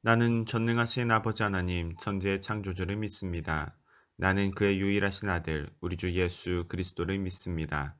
나는 전능하신 아버지 하나님, 천지의 창조주를 믿습니다. 나는 그의 유일하신 아들, 우리 주 예수 그리스도를 믿습니다.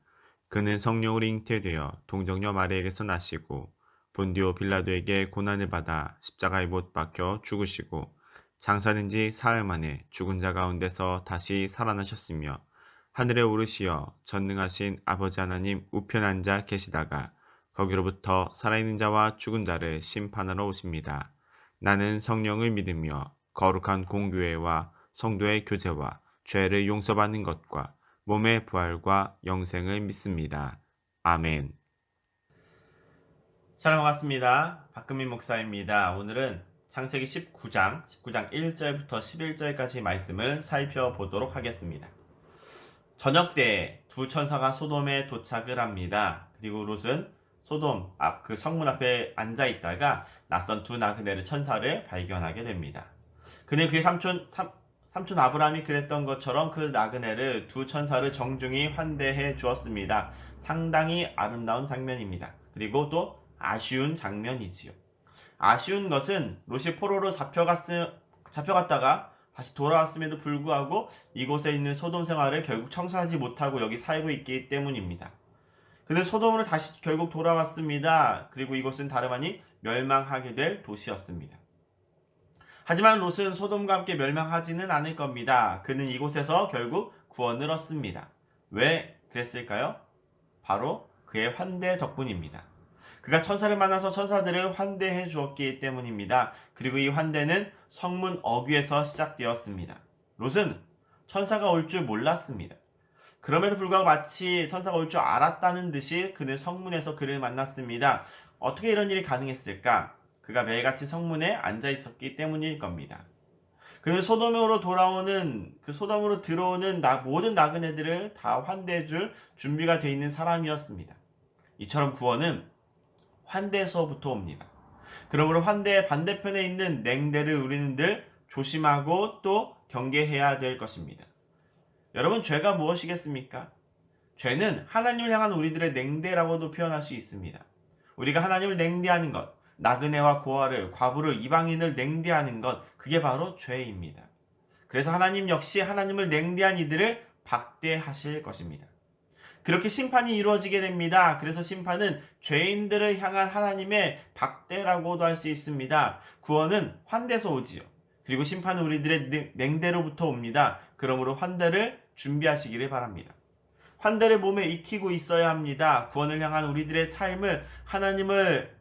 그는 성령으로 잉태되어 동정녀 마리에게서 나시고 본디오 빌라도에게 고난을 받아 십자가에 못 박혀 죽으시고 장사된 지 사흘 만에 죽은 자 가운데서 다시 살아나셨으며 하늘에 오르시어 전능하신 아버지 하나님 우편 앉아 계시다가 거기로부터 살아있는 자와 죽은 자를 심판하러 오십니다. 나는 성령을 믿으며 거룩한 공교회와 성도의 교제와 죄를 용서받는 것과 몸의 부활과 영생을 믿습니다. 아멘. 샬롬 반갑습니다. 박금민 목사입니다. 오늘은 창세기 19장 1절부터 11절까지 말씀을 살펴보도록 하겠습니다. 저녁 때에 두 천사가 소돔에 도착을 합니다. 그리고 롯은 소돔 앞 그 성문 앞에 앉아 있다가 낯선 두 나그네를 천사를 발견하게 됩니다. 그는 그의 삼촌 아브라함이 그랬던 것처럼 그 나그네를 두 천사를 정중히 환대해 주었습니다. 상당히 아름다운 장면입니다. 그리고 또 아쉬운 장면이지요. 아쉬운 것은 롯이 포로로 잡혀갔다가 다시 돌아왔음에도 불구하고 이곳에 있는 소돔 생활을 결국 청산하지 못하고 여기 살고 있기 때문입니다. 그는 소돔으로 다시 결국 돌아왔습니다. 그리고 이곳은 다름 아닌 멸망하게 될 도시였습니다. 하지만 롯은 소돔과 함께 멸망하지는 않을 겁니다. 그는 이곳에서 결국 구원을 얻습니다. 왜 그랬을까요? 바로 그의 환대 덕분입니다. 그가 천사를 만나서 천사들을 환대해 주었기 때문입니다. 그리고 이 환대는 성문 어귀에서 시작되었습니다. 롯은 천사가 올 줄 몰랐습니다. 그럼에도 불구하고 마치 천사가 올 줄 알았다는 듯이 그는 성문에서 그를 만났습니다. 어떻게 이런 일이 가능했을까? 그가 매일같이 성문에 앉아 있었기 때문일 겁니다. 그는 소돔으로 들어오는 모든 나그네들을 다 환대해 줄 준비가 되어 있는 사람이었습니다. 이처럼 구원은 환대에서부터 옵니다. 그러므로 환대의 반대편에 있는 냉대를 우리는 늘 조심하고 또 경계해야 될 것입니다. 여러분, 죄가 무엇이겠습니까? 죄는 하나님을 향한 우리들의 냉대라고도 표현할 수 있습니다. 우리가 하나님을 냉대하는 것, 나그네와 고아를, 과부를, 이방인을 냉대하는 것, 그게 바로 죄입니다. 그래서 하나님 역시 하나님을 냉대한 이들을 박대하실 것입니다. 그렇게 심판이 이루어지게 됩니다. 그래서 심판은 죄인들을 향한 하나님의 박대라고도 할 수 있습니다. 구원은 환대에서 오지요. 그리고 심판은 우리들의 냉대로부터 옵니다. 그러므로 환대를 준비하시기를 바랍니다. 환대를 몸에 익히고 있어야 합니다. 구원을 향한 우리들의 삶을 하나님을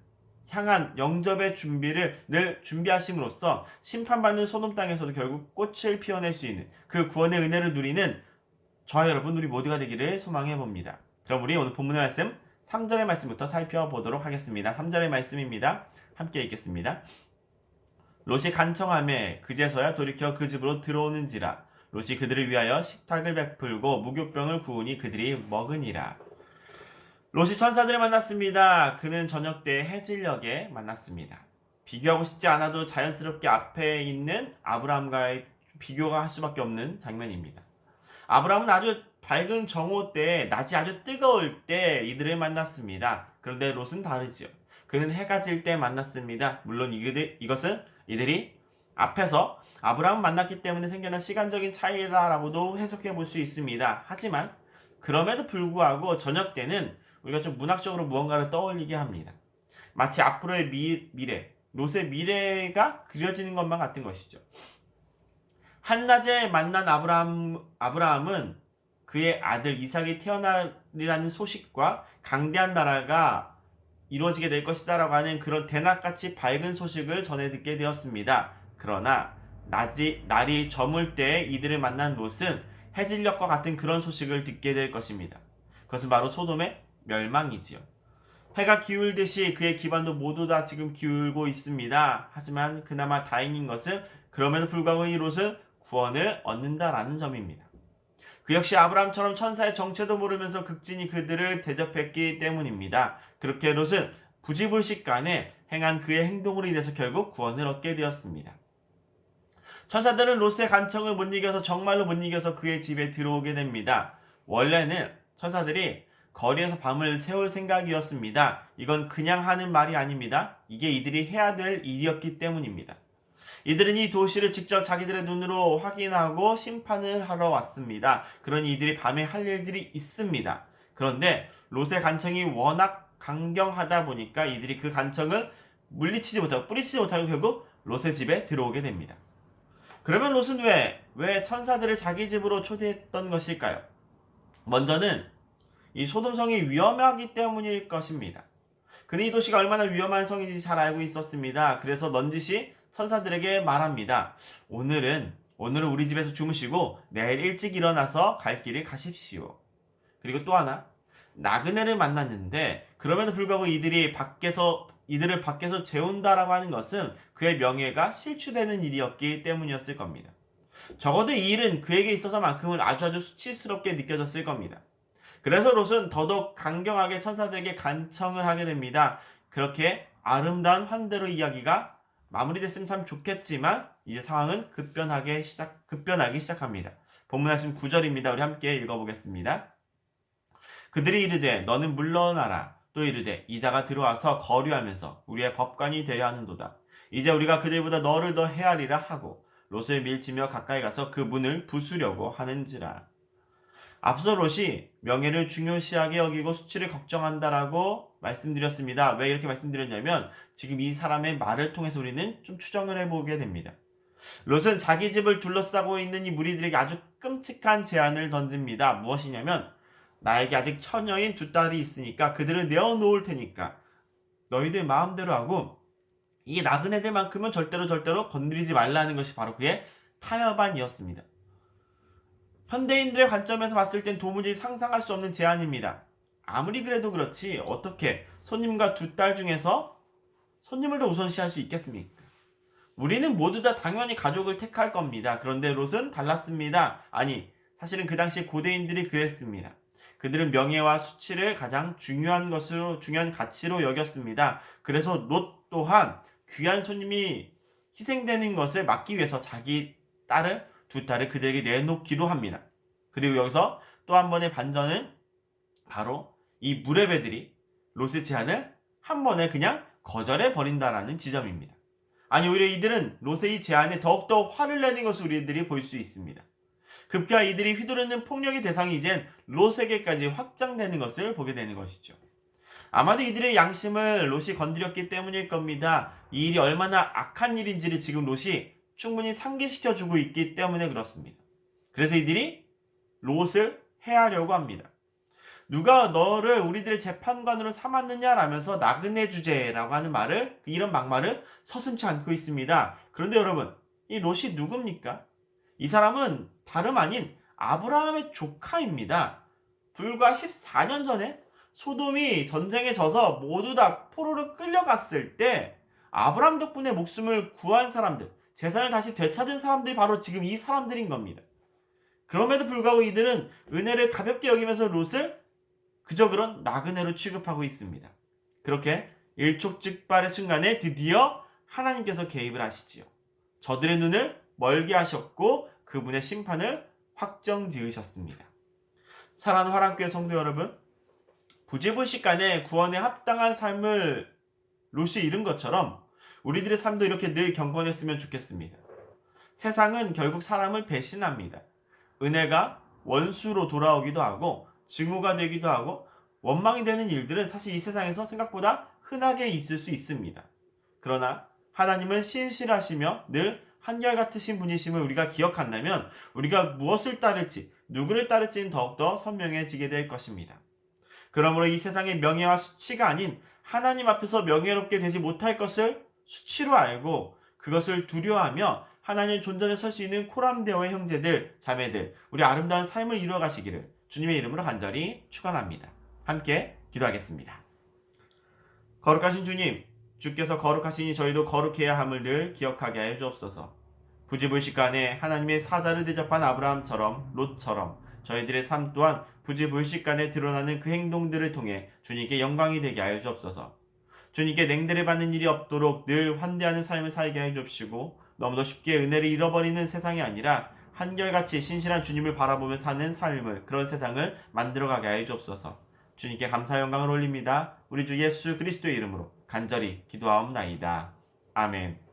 향한 영접의 준비를 늘 준비하심으로써 심판받는 소돔 땅에서도 결국 꽃을 피워낼 수 있는 그 구원의 은혜를 누리는 저와 여러분 우리 모두가 되기를 소망해 봅니다. 그럼 우리 오늘 본문의 말씀 3절의 말씀부터 살펴보도록 하겠습니다. 3절의 말씀입니다. 함께 읽겠습니다. 롯이 간청하매 그제서야 돌이켜 그 집으로 들어오는지라 롯이 그들을 위하여 식탁을 베풀고 무교병을 구우니 그들이 먹으니라. 롯이 천사들을 만났습니다. 그는 저녁 때 해질녘에 만났습니다. 비교하고 싶지 않아도 자연스럽게 앞에 있는 아브라함과의 비교가 할 수밖에 없는 장면입니다. 아브라함은 아주 밝은 정오 때, 낮이 아주 뜨거울 때 이들을 만났습니다. 그런데 롯은 다르지요. 그는 해가 질 때 만났습니다. 물론 이들이 앞에서 아브라함을 만났기 때문에 생겨난 시간적인 차이다라고도 해석해 볼 수 있습니다. 하지만 그럼에도 불구하고 저녁 때는 우리가 좀 문학적으로 무언가를 떠올리게 합니다. 마치 앞으로의 미래, 롯의 미래가 그려지는 것만 같은 것이죠. 한낮에 만난 아브라함은 그의 아들 이삭이 태어나리라는 소식과 강대한 나라가 이루어지게 될 것이다라고 하는 그런 대낮같이 밝은 소식을 전해 듣게 되었습니다. 그러나 날이 저물 때 이들을 만난 롯은 해질녘과 같은 그런 소식을 듣게 될 것입니다. 그것은 바로 소돔의 멸망이지요. 해가 기울듯이 그의 기반도 모두 다 지금 기울고 있습니다. 하지만 그나마 다행인 것은 그럼에도 불구하고 이 롯은 구원을 얻는다라는 점입니다. 그 역시 아브라함처럼 천사의 정체도 모르면서 극진히 그들을 대접했기 때문입니다. 그렇게 롯은 부지불식간에 행한 그의 행동으로 인해서 결국 구원을 얻게 되었습니다. 천사들은 롯의 간청을 못 이겨서 정말로 못 이겨서 그의 집에 들어오게 됩니다. 원래는 천사들이 거리에서 밤을 새울 생각이었습니다. 이건 그냥 하는 말이 아닙니다. 이게 이들이 해야 될 일이었기 때문입니다. 이들은 이 도시를 직접 자기들의 눈으로 확인하고 심판을 하러 왔습니다. 그러니 이들이 밤에 할 일들이 있습니다. 그런데 롯의 간청이 워낙 강경하다 보니까 이들이 그 간청을 물리치지 못하고 뿌리치지 못하고 결국 롯의 집에 들어오게 됩니다. 그러면 롯은 왜 천사들을 자기 집으로 초대했던 것일까요? 먼저는 이 소돔성이 위험하기 때문일 것입니다. 그는 이 도시가 얼마나 위험한 성인지 잘 알고 있었습니다. 그래서 넌지시 천사들에게 말합니다. 오늘은 우리 집에서 주무시고 내일 일찍 일어나서 갈 길을 가십시오. 그리고 또 하나, 나그네를 만났는데 그럼에도 불구하고 이들을 밖에서 재운다라고 하는 것은 그의 명예가 실추되는 일이었기 때문이었을 겁니다. 적어도 이 일은 그에게 있어서만큼은 아주 수치스럽게 느껴졌을 겁니다. 그래서 롯은 더더욱 강경하게 천사들에게 간청을 하게 됩니다. 그렇게 아름다운 환대로 이야기가 마무리됐으면 참 좋겠지만 이제 상황은 급변하기 시작합니다. 본문 말씀 9절입니다. 우리 함께 읽어보겠습니다. 그들이 이르되 너는 물러나라. 또 이르되 이자가 들어와서 거류하면서 우리의 법관이 되려 하는도다. 이제 우리가 그들보다 너를 더 헤아리라 하고 롯을 밀치며 가까이 가서 그 문을 부수려고 하는지라. 앞서 롯이 명예를 중요시하게 여기고 수치를 걱정한다라고 말씀드렸습니다. 왜 이렇게 말씀드렸냐면 지금 이 사람의 말을 통해서 우리는 좀 추정을 해보게 됩니다. 롯은 자기 집을 둘러싸고 있는 이 무리들에게 아주 끔찍한 제안을 던집니다. 무엇이냐면 나에게 아직 처녀인 두 딸이 있으니까 그들을 내어놓을 테니까 너희들 마음대로 하고 이 나그네들만큼은 절대로 건드리지 말라는 것이 바로 그의 타협안이었습니다. 현대인들의 관점에서 봤을 땐 도무지 상상할 수 없는 제안입니다. 아무리 그래도 그렇지 어떻게 손님과 두 딸 중에서 손님을 더 우선시할 수 있겠습니까? 우리는 모두 다 당연히 가족을 택할 겁니다. 그런데 롯은 달랐습니다. 아니, 사실은 그 당시 고대인들이 그랬습니다. 그들은 명예와 수치를 가장 중요한 가치로 여겼습니다. 그래서 롯 또한 귀한 손님이 희생되는 것을 막기 위해서 자기 두 딸을 그들에게 내놓기로 합니다. 그리고 여기서 또 한 번의 반전은 바로 이 무레베들이 롯의 제안을 한 번에 그냥 거절해 버린다라는 지점입니다. 아니, 오히려 이들은 롯의 이 제안에 더욱더 화를 내는 것을 우리들이 볼 수 있습니다. 급기야 이들이 휘두르는 폭력의 대상이 이젠 롯에게까지 확장되는 것을 보게 되는 것이죠. 아마도 이들의 양심을 롯이 건드렸기 때문일 겁니다. 이 일이 얼마나 악한 일인지를 지금 롯이 충분히 상기시켜주고 있기 때문에 그렇습니다. 그래서 이들이 롯을 해하려고 합니다. 누가 너를 우리들의 재판관으로 삼았느냐라면서 나그네 주제라고 하는 이런 막말을 서슴지 않고 있습니다. 그런데 여러분, 이 롯이 누굽니까? 이 사람은 다름 아닌 아브라함의 조카입니다. 불과 14년 전에 소돔이 전쟁에 져서 모두 다 포로로 끌려갔을 때 아브라함 덕분에 목숨을 구한 사람들, 재산을 다시 되찾은 사람들이 바로 지금 이 사람들인 겁니다. 그럼에도 불구하고 이들은 은혜를 가볍게 여기면서 롯을 그저 그런 나그네로 취급하고 있습니다. 그렇게 일촉즉발의 순간에 드디어 하나님께서 개입을 하시지요. 저들의 눈을 멀게 하셨고 그분의 심판을 확정지으셨습니다. 사랑하는 화랑교회 성도 여러분, 부지불식간에 구원에 합당한 삶을 롯이 이룬 것처럼 우리들의 삶도 이렇게 늘 경건했으면 좋겠습니다. 세상은 결국 사람을 배신합니다. 은혜가 원수로 돌아오기도 하고 증오가 되기도 하고 원망이 되는 일들은 사실 이 세상에서 생각보다 흔하게 있을 수 있습니다. 그러나 하나님은 신실하시며 늘 한결같으신 분이심을 우리가 기억한다면 우리가 무엇을 따를지 누구를 따를지는 더욱더 선명해지게 될 것입니다. 그러므로 이 세상의 명예와 수치가 아닌 하나님 앞에서 명예롭게 되지 못할 것을 수치로 알고 그것을 두려워하며 하나님 존전에 설 수 있는 코람데오의 형제들, 자매들, 우리 아름다운 삶을 이루어가시기를 주님의 이름으로 간절히 축원합니다. 함께 기도하겠습니다. 거룩하신 주님, 주께서 거룩하시니 저희도 거룩해야 함을 늘 기억하게 하여 주옵소서. 부지불식간에 하나님의 사자를 대접한 아브라함처럼 롯처럼 저희들의 삶 또한 부지불식간에 드러나는 그 행동들을 통해 주님께 영광이 되게 하여 주옵소서. 주님께 냉대를 받는 일이 없도록 늘 환대하는 삶을 살게 하여 주옵시고 너무도 쉽게 은혜를 잃어버리는 세상이 아니라 한결같이 신실한 주님을 바라보며 사는 삶을, 그런 세상을 만들어가게 하여 주옵소서. 주님께 감사 영광을 올립니다. 우리 주 예수 그리스도의 이름으로 간절히 기도하옵나이다. 아멘.